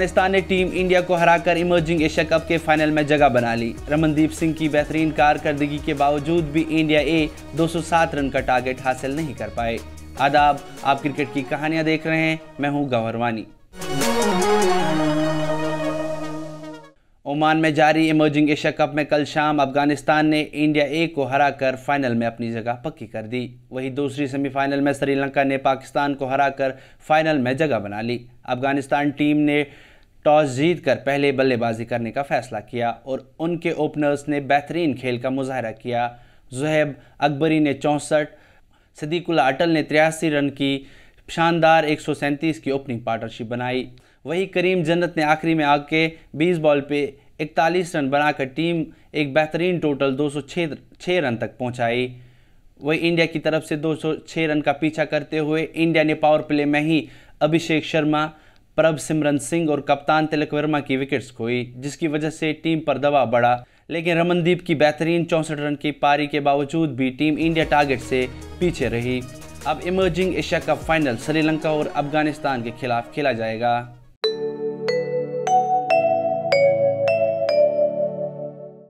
अफगानिस्तान ने team India को हराकर इमर्जिंग एशिया कप के फाइनल में जगह बना ली। रमनदीप सिंह की बेहतरीन कारकर्दगी के बावजूद भी इंडिया ए 207 रन का टारगेट हासिल नहीं कर पाए। आदाब, आप क्रिकेट की कहानियां देख रहे हैं, मैं हूं गौहर वानी। ओमान में जारी इमर्जिंग एशिया कप में कल शाम अफगानिस्तान ने इंडिया ए को हराकर फाइनल में अपनी जगह पक्की कर दी। वहीं दूसरी सेमीफाइनल में श्रीलंका ने पाकिस्तान को हराकर फाइनल में जगह बना ली। अफगानिस्तान टीम ने टॉस जीतकर पहले बल्लेबाजी करने का फैसला किया और उनके ओपनर्स ने बेहतरीन खेल का मुजाहरा किया। ज़ुहैब अकबरी ने 64, सदीकुल्ला अटल ने 83 रन की शानदार 137 की ओपनिंग पार्टनरशिप बनाई। वहीं करीम जन्नत ने आखिरी में आके 20 बॉल पे 41 रन बनाकर टीम एक बेहतरीन टोटल 206 रन तक पहुंचाई। वहीं इंडिया की तरफ से 206 रन का पीछा करते हुए इंडिया ने पावर प्ले में ही अभिषेक शर्मा, प्रभसिमरन सिंह और कप्तान तिलक वर्मा की विकेट्स खोई, जिसकी वजह से टीम पर दबाव बढ़ा। लेकिन रमनदीप की बेहतरीन 64 रन की पारी के बावजूद भी टीम इंडिया टारगेट से पीछे रही। अब emerging Asia cup final Sri Lanka और अफगानिस्तान के खिलाफ खेला जाएगा।